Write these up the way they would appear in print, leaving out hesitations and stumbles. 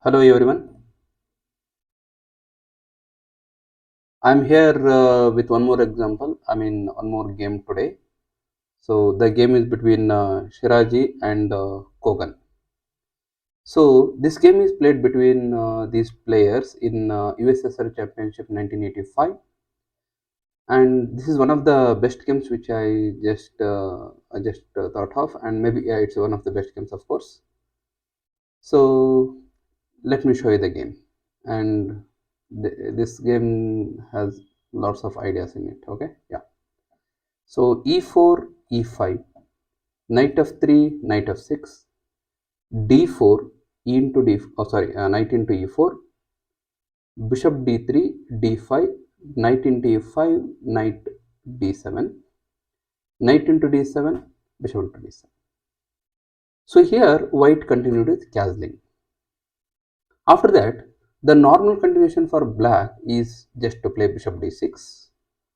Hello everyone. I'm here with one more example. One more game today. So the game is between Shirazi and Kogan. So this game is played between these players in USSR Championship 1985, and this is one of the best games which I just thought of, and maybe yeah, it's one of the best games, of course. So let me show you the game, and this game has lots of ideas in it. Okay, yeah. So e4, e5, knight f3, knight f6, d4, e into d, oh sorry, knight into e4, bishop d3, d5, knight into e5, knight d7, knight into d7, bishop into d7. So here white continued with castling. After that, the normal continuation for black is just to play bishop d6,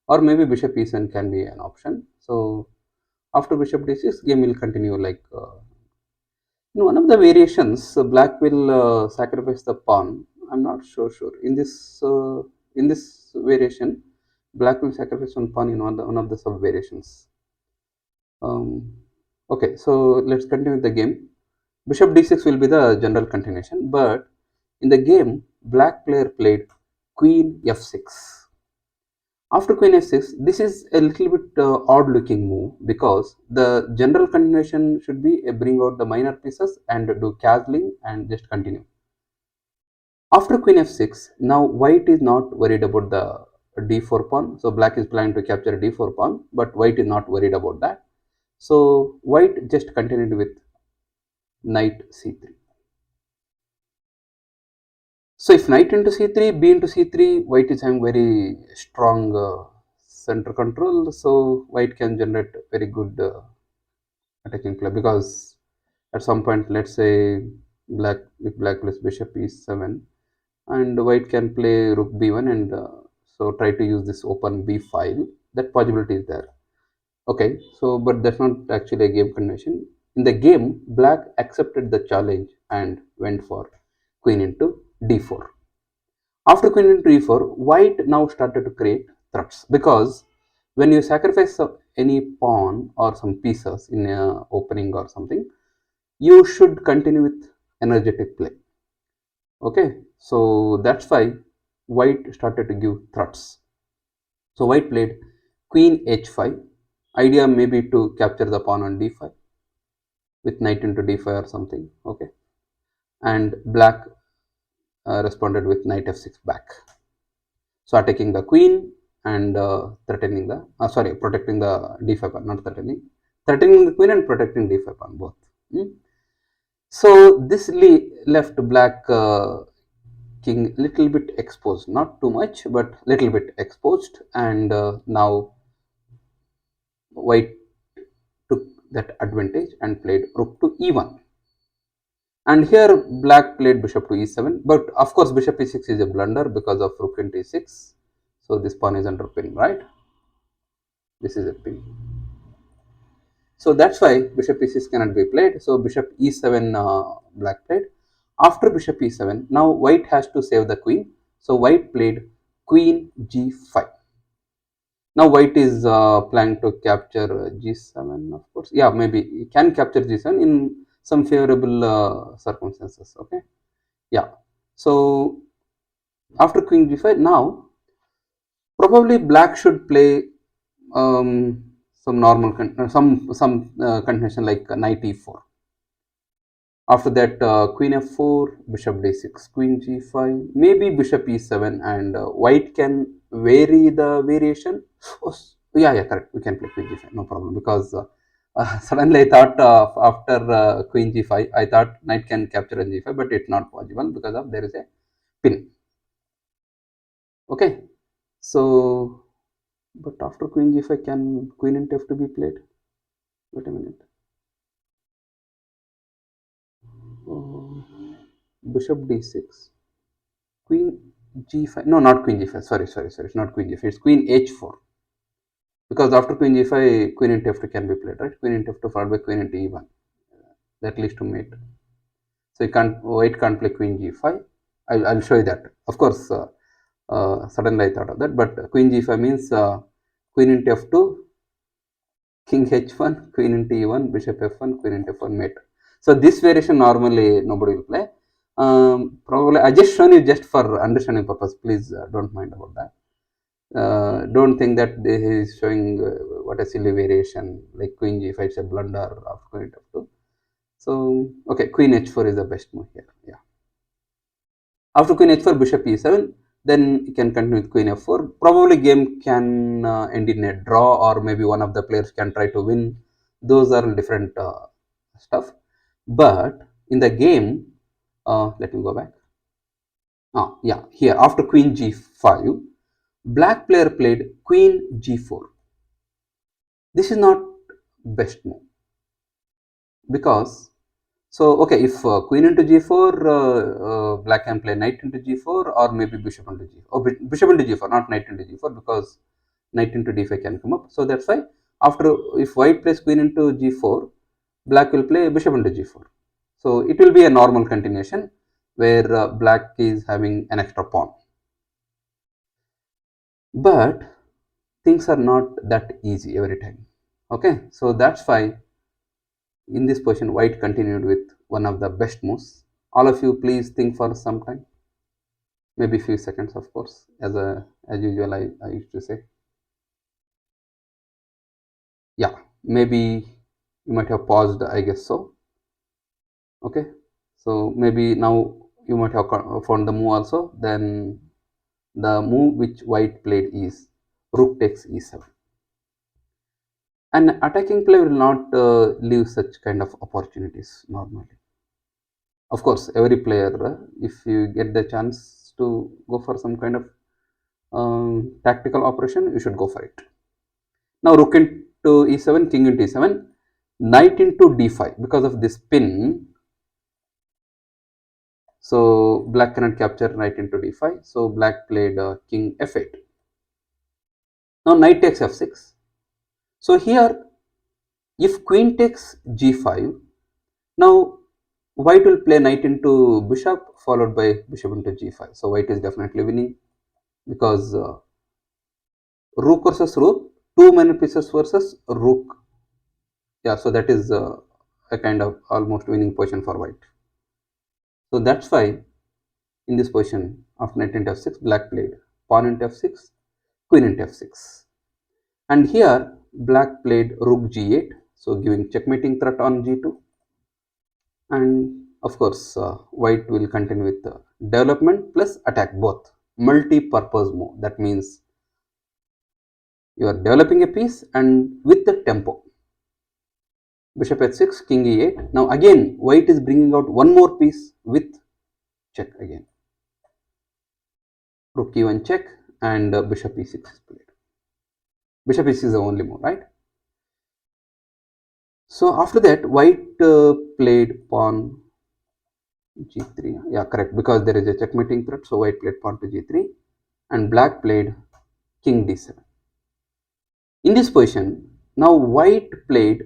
or maybe bishop e7 can be an option. So after bishop d6, game will continue like in one of the variations. Black will sacrifice the pawn. I'm not so sure. In this variation, black will sacrifice one pawn in one of the sub variations. Um, okay, so let's continue the game. Bishop d6 will be the general continuation, but in the game, black player played queen f6. After queen f6, this is a little bit odd looking move because the general continuation should be bring out the minor pieces and do castling and just continue. After queen f6, now white is not worried about the d4 pawn. So black is planning to capture d4 pawn, but white is not worried about that. So white just continued with knight c3. So if knight into c3, b into c3, white is having very strong center control. So white can generate very good attacking play, because at some point, let's say black plays bishop e7, and white can play rook b1, and so try to use this open b file. That possibility is there. Okay, so but that's not actually a game convention. In the game, black accepted the challenge and went for queen into d4. After queen into e4, white now started to create threats, because when you sacrifice any pawn or some pieces in a opening or something, you should continue with energetic play. Okay, so that's why white started to give threats. So white played queen h5. Idea maybe to capture the pawn on d5 with knight into d5 or something. Okay, and black responded with knight f6 back. So attacking the queen and threatening the protecting the d5 pawn, not threatening the queen and protecting d5 pawn both. So this left black king little bit exposed, not too much, but little bit exposed, and now white took that advantage and played rook to e1. And here black played bishop to e7, but of course bishop e6 is a blunder because of rook into e6. So this pawn is under pin, right? This is a pin. So that's why bishop e6 cannot be played. So bishop e7 black played. After bishop e7, now white has to save the queen. So white played queen g5. Now white is planning to capture g7, of course. Yeah, maybe he can capture g7 in some favorable circumstances. Okay. Yeah. So after queen g5, now probably black should play some normal continuation like knight e4. After that, queen f4, bishop d6, queen g5, maybe bishop e7, and white can vary the variation. Oh, yeah, yeah, correct. We can play queen g5, no problem. Because suddenly I thought after queen g5, I thought knight can capture on g5, but it's not possible because of there is a pin. Okay, so but after queen g5, can queen and f to be played? Wait a minute. Oh, bishop d6. Queen g5, no, not queen g5, sorry, it's not queen g5, it's queen h4, because after queen g5, queen into f2 can be played, right? Queen into f2 followed by queen into e1, that leads to mate. So white can't play queen g5. I'll show you that. Of course, suddenly I thought of that, but queen g5 means queen into f2, king h1, queen into e1, bishop f1, queen into f1, mate. So this variation normally nobody will play. Probably I just shown you just for understanding purpose. Please don't mind about that. Don't think that this is showing what a silly variation like queen g5 is a blunder of queen f2. So okay, queen h4 is the best move here. Yeah. After queen h4, bishop e7, then you can continue with queen f4. Probably game can end in a draw, or maybe one of the players can try to win. Those are different stuff. But in the game, let me go back. Yeah, here after queen g5, black player played queen g4. This is not best move because okay, if queen into g4, black can play knight into g4 or maybe bishop into g4. Oh, bishop into g4, not knight into g4 because knight into d5 can come up. So that's why after if white plays queen into g4, black will play bishop into g4. So it will be a normal continuation where black is having an extra pawn. But things are not that easy every time. Okay, so that's why in this position white continued with one of the best moves. All of you please think for some time, maybe few seconds, of course, as usual I used to say. Yeah, maybe you might have paused, I guess so. Okay, so maybe now you might have found the move also. Then the move which white played is rook takes e7. An attacking player will not leave such kind of opportunities normally. Of course, every player, if you get the chance to go for some kind of tactical operation, you should go for it. Now rook into e7, king into e7, knight into d5. Because of this pin, so black cannot capture knight into d5. So black played king f8. Now knight takes f6. So here, if queen takes g5, now white will play knight into bishop followed by bishop into g5. So white is definitely winning because rook versus rook, too many pieces versus rook. Yeah, so that is a kind of almost winning position for white. So that's why in this position of knight into f6, black played pawn into f6, queen into f6. And here black played rook g8, so giving checkmating threat on g2. And of course, white will continue with development plus attack, both multi-purpose move. That means you are developing a piece and with the tempo. Bishop h6, king e8. Now again, white is bringing out one more piece with check again. Rook e1 check and bishop e6 is played. Bishop e6 is the only move, right? So after that, white played pawn g3. Yeah, correct, because there is a checkmating threat. So white played pawn to g3 and black played king d7. In this position, now white played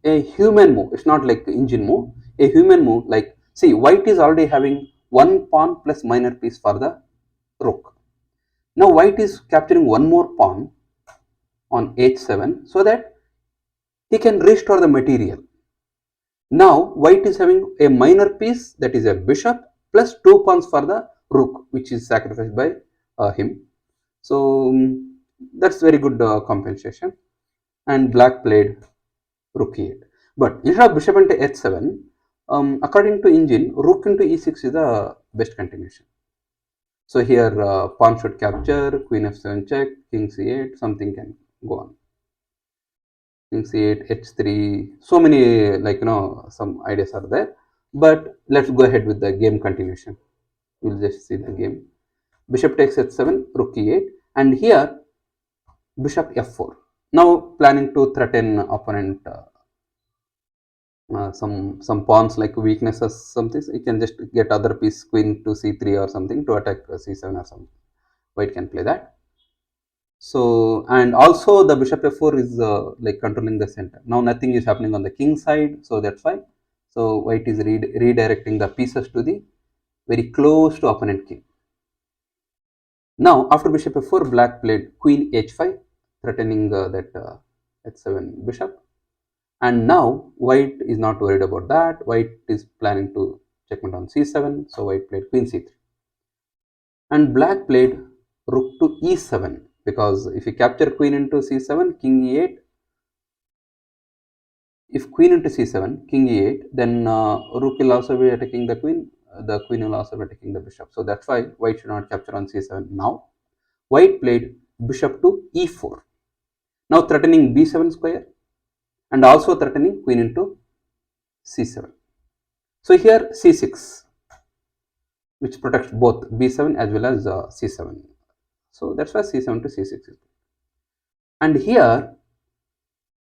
a human move. It's not like engine move. A human move, like see, white is already having one pawn plus minor piece for the rook. Now white is capturing one more pawn on h7 so that he can restore the material. Now white is having a minor piece, that is a bishop, plus two pawns for the rook, which is sacrificed by him. So that's very good compensation. And black played rook e8. But instead of bishop into h7, according to engine, rook into e6 is the best continuation. So here pawn should capture, queen f7 check, king c8, something can go on. King c8, h3, so many, like some ideas are there. But let's go ahead with the game continuation. We'll just see the game. Bishop takes h7, rook e8, and here bishop f4. Now planning to threaten opponent some pawns like weaknesses, something. You can just get other piece, queen to c3 or something to attack c7 or something. White can play that. So and also the bishop f4 is like controlling the center. Now nothing is happening on the king side, so that's why. So white is redirecting the pieces to the very close to opponent king. Now after bishop f4, black played queen h5, threatening that h7 bishop. And now white is not worried about that. White is planning to checkmate on c7, so white played queen c3. And black played rook to e7, because if you capture queen into c7, king e8, if queen into c7, king e8, then rook will also be attacking the queen will also be attacking the bishop. So that's why white should not capture on c7. Now white played bishop to e4, now threatening b7 square and also threatening queen into c7. So here c6, which protects both b7 as well as c7. So that's why c7 to c6 is. And here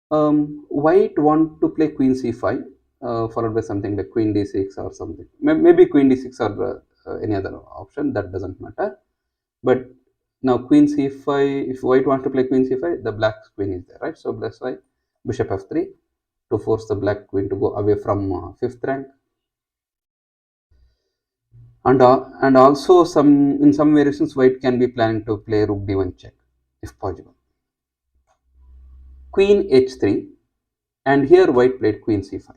white want to play queen c5, followed by something like queen d6 or something. Maybe queen d6 or any other option, that doesn't matter. But now queen c5, if white wants to play queen c5, the black queen is there, right? So that's why bishop f3 to force the black queen to go away from 5th rank. And also in some variations, white can be planning to play rook d1 check if possible. Queen h3, and here white played queen c5.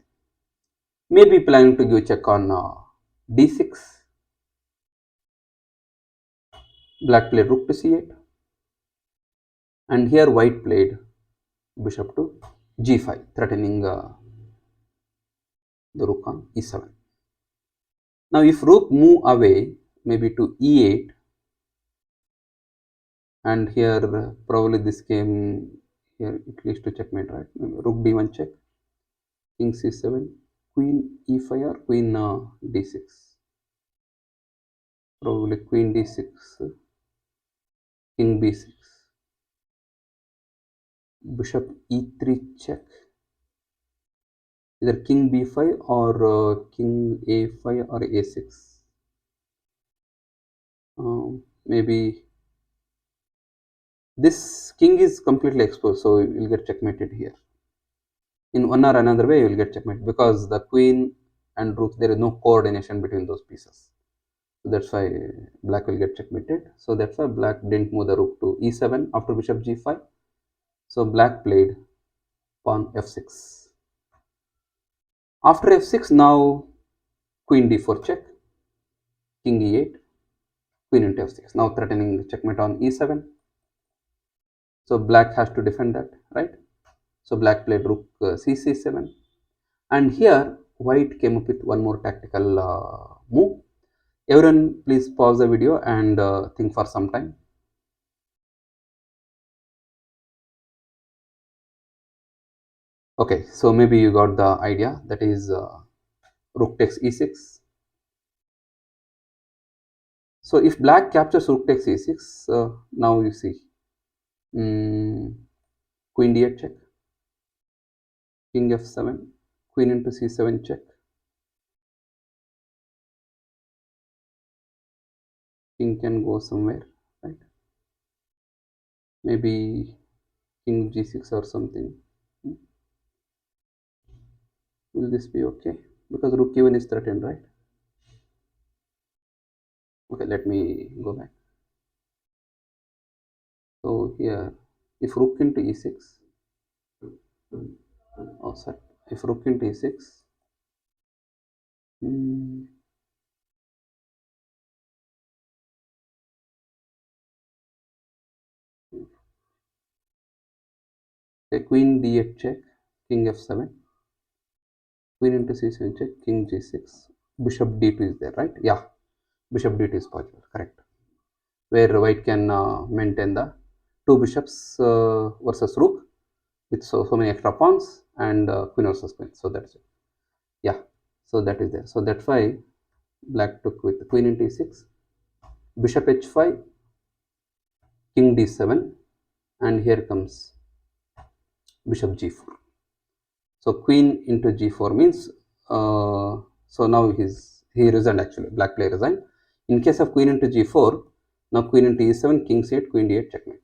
Maybe planning to give check on d6. Black played rook to c8, and here white played bishop to g5, threatening the rook on e7. Now if rook move away, maybe to e8, and here probably this came here, it leads to checkmate, right? Maybe rook d1 check, king c7, queen e5 or queen d6. Probably queen d6, king b6, bishop e3 check, either king b5 or king a5 or a6. Maybe this king is completely exposed, so you will get checkmated here. In one or another way, you will get checkmate, because the queen and rook, there is no coordination between those pieces. So that's why black will get checkmated. So that's why black didn't move the rook to e7 after bishop g5. So black played pawn f6. After f6, now queen d4 check, king e8, queen into f6, now threatening checkmate on e7. So black has to defend that, right? So black played rook c7, and here white came up with one more tactical move. Everyone please pause the video and think for some time. Okay, so maybe you got the idea, that is rook takes e6. So if black captures rook takes e6, now you see queen d8 check, king f7, queen into c7 check, king can go somewhere, right? Maybe king g6 or something. Will this be okay? Because rook e1 is threatened, right? Okay, let me go back. So here, if rook into e6, oh sorry, if rook into e6, okay, queen d8 check, king f7, queen into c7 check, king g6, bishop d2 is there, right? Yeah, bishop d2 is possible, correct. Where white can maintain the two bishops versus rook with so many extra pawns, and queen versus queen. So that's it. Yeah, so that is there. So that's why black took with queen into e6, bishop h5, king d7, and here comes bishop g4. So queen into g4 means so now he resigned, actually black player resigned. In case of queen into g4, now queen into e7, king c8, queen d8 checkmate.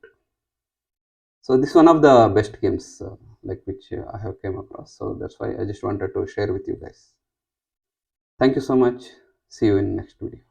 So this is one of the best games like which I have came across. So that's why I just wanted to share with you guys. Thank you so much. See you in next video.